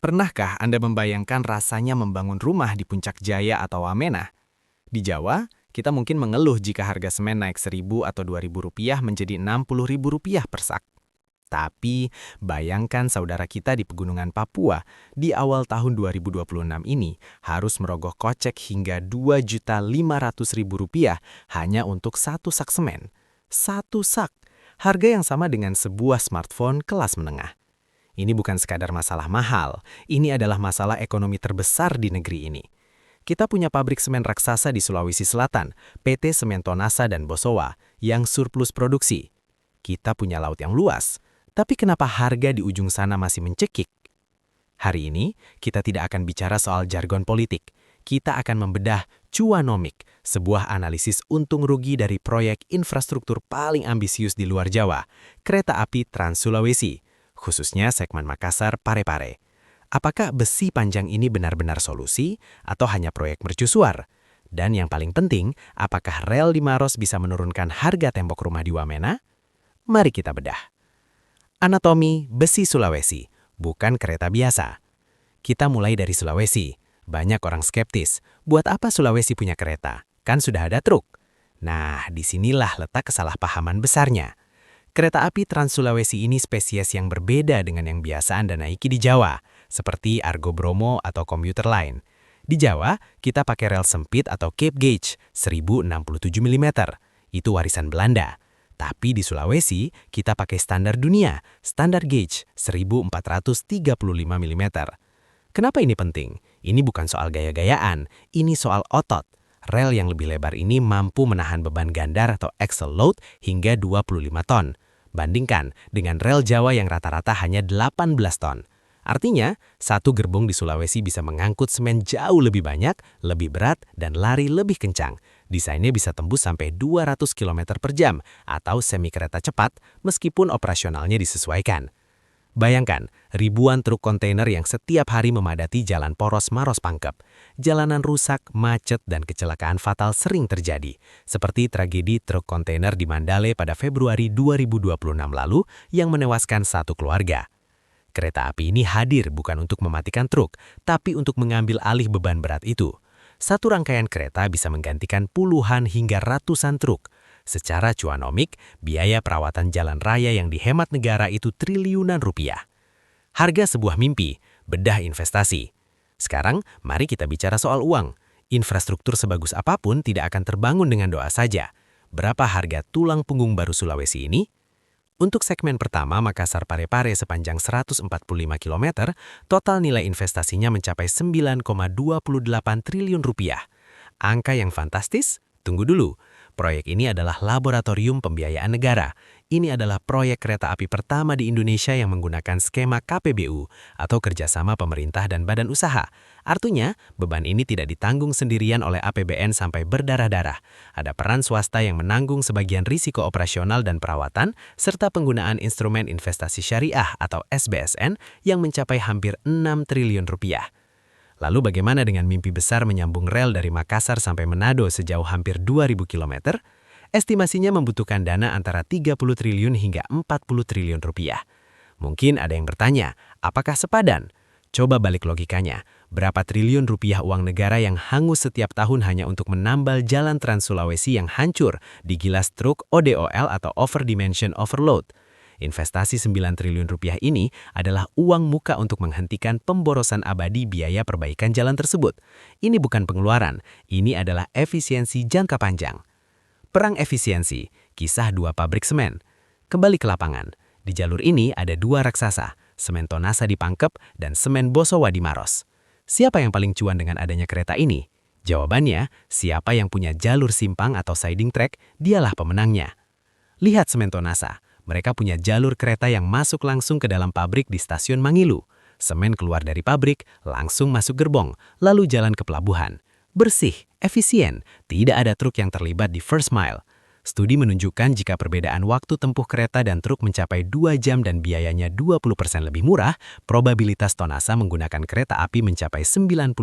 Pernahkah Anda membayangkan rasanya membangun rumah di Puncak Jaya atau Wamena? Di Jawa, kita mungkin mengeluh jika harga semen naik 1.000 atau 2.000 rupiah menjadi 60.000 rupiah per sak. Tapi, bayangkan saudara kita di Pegunungan Papua di awal tahun 2026 ini harus merogoh kocek hingga 2.500.000 rupiah hanya untuk satu sak semen. Satu sak, harga yang sama dengan sebuah smartphone kelas menengah. Ini bukan sekadar masalah mahal, ini adalah masalah ekonomi terbesar di negeri ini. Kita punya pabrik semen raksasa di Sulawesi Selatan, PT Semen Tonasa dan Bosowa, yang surplus produksi. Kita punya laut yang luas, tapi kenapa harga di ujung sana masih mencekik? Hari ini, kita tidak akan bicara soal jargon politik. Kita akan membedah cuanomik, sebuah analisis untung rugi dari proyek infrastruktur paling ambisius di luar Jawa, kereta api Trans Sulawesi, khususnya segmen Makassar Parepare. Apakah besi panjang ini benar-benar solusi atau hanya proyek mercusuar? Dan yang paling penting, apakah rel di Maros bisa menurunkan harga tembok rumah di Wamena? Mari kita bedah. Anatomi besi Sulawesi, bukan kereta biasa. Kita mulai dari Sulawesi. Banyak orang skeptis, buat apa Sulawesi punya kereta? Kan sudah ada truk. Nah, disinilah letak kesalahpahaman besarnya. Kereta api Trans Sulawesi ini spesies yang berbeda dengan yang biasa Anda naiki di Jawa, seperti Argo Bromo atau komuter lain. Di Jawa, kita pakai rel sempit atau Cape Gauge 1067 mm. Itu warisan Belanda. Tapi di Sulawesi, kita pakai standar dunia, standar gauge 1435 mm. Kenapa ini penting? Ini bukan soal gaya-gayaan, ini soal otot. Rel yang lebih lebar ini mampu menahan beban gandar atau axle load hingga 25 ton. Bandingkan dengan rel Jawa yang rata-rata hanya 18 ton. Artinya, satu gerbong di Sulawesi bisa mengangkut semen jauh lebih banyak, lebih berat, dan lari lebih kencang. Desainnya bisa tembus sampai 200 km per jam atau semi kereta cepat meskipun operasionalnya disesuaikan. Bayangkan, ribuan truk kontainer yang setiap hari memadati jalan poros Maros Pangkep. Jalanan rusak, macet, dan kecelakaan fatal sering terjadi, seperti tragedi truk kontainer di Mandale pada Februari 2026 lalu yang menewaskan satu keluarga. Kereta api ini hadir bukan untuk mematikan truk, tapi untuk mengambil alih beban berat itu. Satu rangkaian kereta bisa menggantikan puluhan hingga ratusan truk. Secara cuanomik, biaya perawatan jalan raya yang dihemat negara itu triliunan rupiah. Harga sebuah mimpi, bedah investasi. Sekarang, mari kita bicara soal uang. Infrastruktur sebagus apapun tidak akan terbangun dengan doa saja. Berapa harga tulang punggung baru Sulawesi ini? Untuk segmen pertama Makassar Parepare sepanjang 145 km, total nilai investasinya mencapai 9,28 triliun rupiah. Angka yang fantastis? Tunggu dulu. Proyek ini adalah laboratorium pembiayaan negara. Ini adalah proyek kereta api pertama di Indonesia yang menggunakan skema KPBU atau kerjasama pemerintah dan badan usaha. Artinya, beban ini tidak ditanggung sendirian oleh APBN sampai berdarah-darah. Ada peran swasta yang menanggung sebagian risiko operasional dan perawatan, serta penggunaan instrumen investasi syariah atau SBSN yang mencapai hampir 6 triliun rupiah. Lalu bagaimana dengan mimpi besar menyambung rel dari Makassar sampai Manado sejauh hampir 2.000 km? Estimasinya membutuhkan dana antara 30 triliun hingga 40 triliun rupiah. Mungkin ada yang bertanya, apakah sepadan? Coba balik logikanya, berapa triliun rupiah uang negara yang hangus setiap tahun hanya untuk menambal jalan Trans Sulawesi yang hancur digilas truk ODOL atau Over Dimension Overload? Investasi 9 triliun rupiah ini adalah uang muka untuk menghentikan pemborosan abadi biaya perbaikan jalan tersebut. Ini bukan pengeluaran, ini adalah efisiensi jangka panjang. Perang efisiensi, kisah dua pabrik semen. Kembali ke lapangan, di jalur ini ada dua raksasa, Semen Tonasa di Pangkep dan Semen Bosowa di Maros. Siapa yang paling cuan dengan adanya kereta ini? Jawabannya, siapa yang punya jalur simpang atau siding track, dialah pemenangnya. Lihat Semen Tonasa. Mereka punya jalur kereta yang masuk langsung ke dalam pabrik di stasiun Mangilu. Semen keluar dari pabrik, langsung masuk gerbong, lalu jalan ke pelabuhan. Bersih, efisien, tidak ada truk yang terlibat di first mile. Studi menunjukkan jika perbedaan waktu tempuh kereta dan truk mencapai 2 jam dan biayanya 20% lebih murah, probabilitas Tonasa menggunakan kereta api mencapai 99%.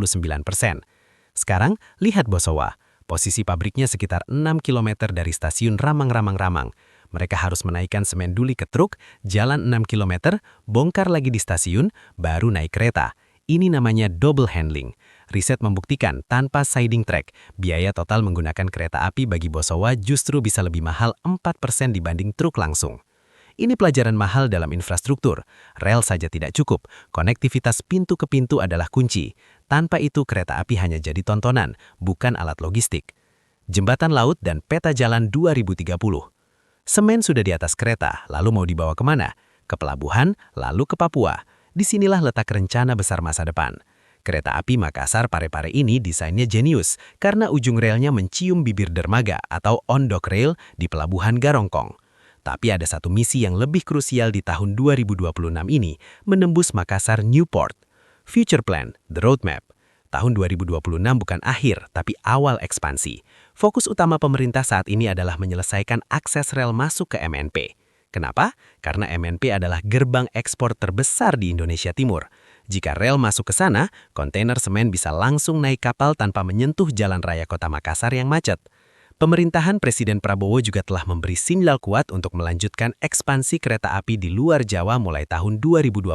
Sekarang, lihat Bosowa. Posisi pabriknya sekitar 6 km dari stasiun Ramang-Ramang-Ramang. Mereka harus menaikkan semen duli ke truk, jalan 6 km, bongkar lagi di stasiun, baru naik kereta. Ini namanya double handling. Riset membuktikan tanpa siding track, biaya total menggunakan kereta api bagi Bosowa justru bisa lebih mahal 4% dibanding truk langsung. Ini pelajaran mahal dalam infrastruktur. Rel saja tidak cukup, konektivitas pintu ke pintu adalah kunci. Tanpa itu kereta api hanya jadi tontonan, bukan alat logistik. Jembatan laut dan peta jalan 2030. Semen sudah di atas kereta, lalu mau dibawa kemana? Ke pelabuhan, lalu ke Papua. Disinilah letak rencana besar masa depan. Kereta api Makassar-Parepare ini desainnya jenius karena ujung relnya mencium bibir dermaga atau on-dock rail di pelabuhan Garongkong. Tapi ada satu misi yang lebih krusial di tahun 2026 ini, menembus Makassar Newport. Future Plan, The Roadmap. Tahun 2026 bukan akhir, tapi awal ekspansi. Fokus utama pemerintah saat ini adalah menyelesaikan akses rel masuk ke MNP. Kenapa? Karena MNP adalah gerbang ekspor terbesar di Indonesia Timur. Jika rel masuk ke sana, kontainer semen bisa langsung naik kapal tanpa menyentuh jalan raya kota Makassar yang macet. Pemerintahan Presiden Prabowo juga telah memberi sinyal kuat untuk melanjutkan ekspansi kereta api di luar Jawa mulai tahun 2026.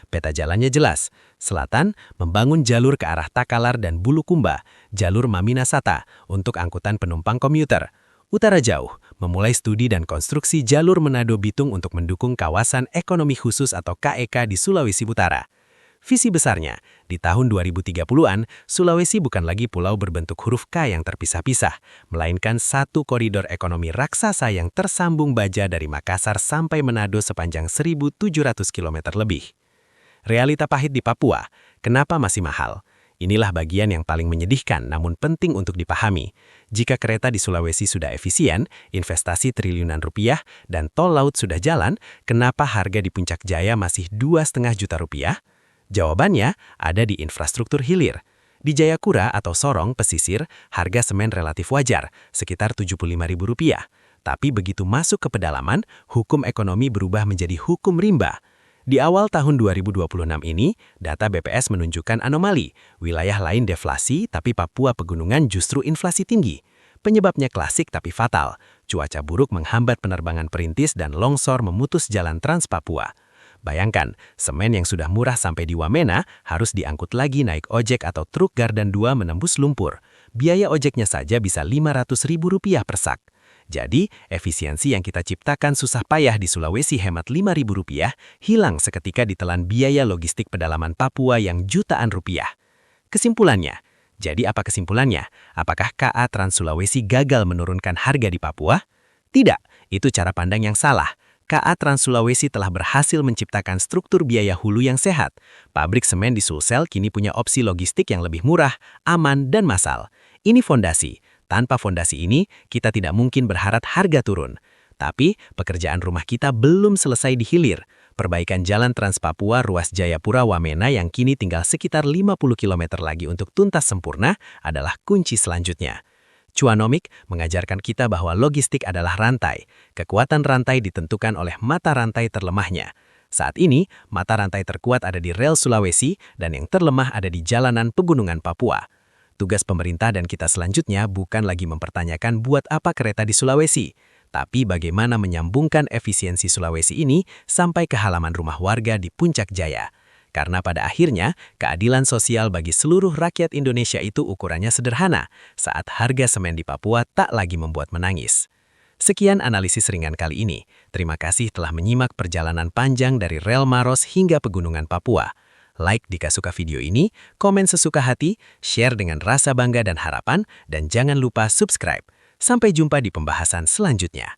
Peta jalannya jelas. Selatan, membangun jalur ke arah Takalar dan Bulukumba, jalur Maminasata untuk angkutan penumpang komuter. Utara jauh, memulai studi dan konstruksi jalur Manado Bitung untuk mendukung kawasan ekonomi khusus atau KEK di Sulawesi Utara. Visi besarnya, di tahun 2030-an, Sulawesi bukan lagi pulau berbentuk huruf K yang terpisah-pisah, melainkan satu koridor ekonomi raksasa yang tersambung baja dari Makassar sampai Manado sepanjang 1.700 km lebih. Realita pahit di Papua, kenapa masih mahal? Inilah bagian yang paling menyedihkan namun penting untuk dipahami. Jika kereta di Sulawesi sudah efisien, investasi triliunan rupiah, dan tol laut sudah jalan, kenapa harga di Puncak Jaya masih 2,5 juta rupiah? Jawabannya ada di infrastruktur hilir. Di Jayapura atau Sorong, pesisir, harga semen relatif wajar, sekitar Rp75.000. Tapi begitu masuk ke pedalaman, hukum ekonomi berubah menjadi hukum rimba. Di awal tahun 2026 ini, data BPS menunjukkan anomali. Wilayah lain deflasi, tapi Papua Pegunungan justru inflasi tinggi. Penyebabnya klasik tapi fatal. Cuaca buruk menghambat penerbangan perintis dan longsor memutus jalan Trans Papua. Bayangkan, semen yang sudah murah sampai di Wamena harus diangkut lagi naik ojek atau truk Gardan 2 menembus lumpur. Biaya ojeknya saja bisa Rp500.000 per sak. Jadi, efisiensi yang kita ciptakan susah payah di Sulawesi hemat Rp5.000 hilang seketika ditelan biaya logistik pedalaman Papua yang jutaan rupiah. Kesimpulannya, jadi apa kesimpulannya? Apakah KA Trans Sulawesi gagal menurunkan harga di Papua? Tidak, itu cara pandang yang salah. KA Trans Sulawesi telah berhasil menciptakan struktur biaya hulu yang sehat. Pabrik semen di Sulsel kini punya opsi logistik yang lebih murah, aman, dan massal. Ini fondasi. Tanpa fondasi ini, kita tidak mungkin berharap harga turun. Tapi, pekerjaan rumah kita belum selesai di hilir. Perbaikan jalan Trans Papua ruas Jayapura-Wamena yang kini tinggal sekitar 50 km lagi untuk tuntas sempurna adalah kunci selanjutnya. Cuanomic mengajarkan kita bahwa logistik adalah rantai. Kekuatan rantai ditentukan oleh mata rantai terlemahnya. Saat ini, mata rantai terkuat ada di rel Sulawesi dan yang terlemah ada di jalanan pegunungan Papua. Tugas pemerintah dan kita selanjutnya bukan lagi mempertanyakan buat apa kereta di Sulawesi, tapi bagaimana menyambungkan efisiensi Sulawesi ini sampai ke halaman rumah warga di Puncak Jaya. Karena pada akhirnya, keadilan sosial bagi seluruh rakyat Indonesia itu ukurannya sederhana, saat harga semen di Papua tak lagi membuat menangis. Sekian analisis ringan kali ini. Terima kasih telah menyimak perjalanan panjang dari rel Maros hingga pegunungan Papua. Like jika suka video ini, komen sesuka hati, share dengan rasa bangga dan harapan, dan jangan lupa subscribe. Sampai jumpa di pembahasan selanjutnya.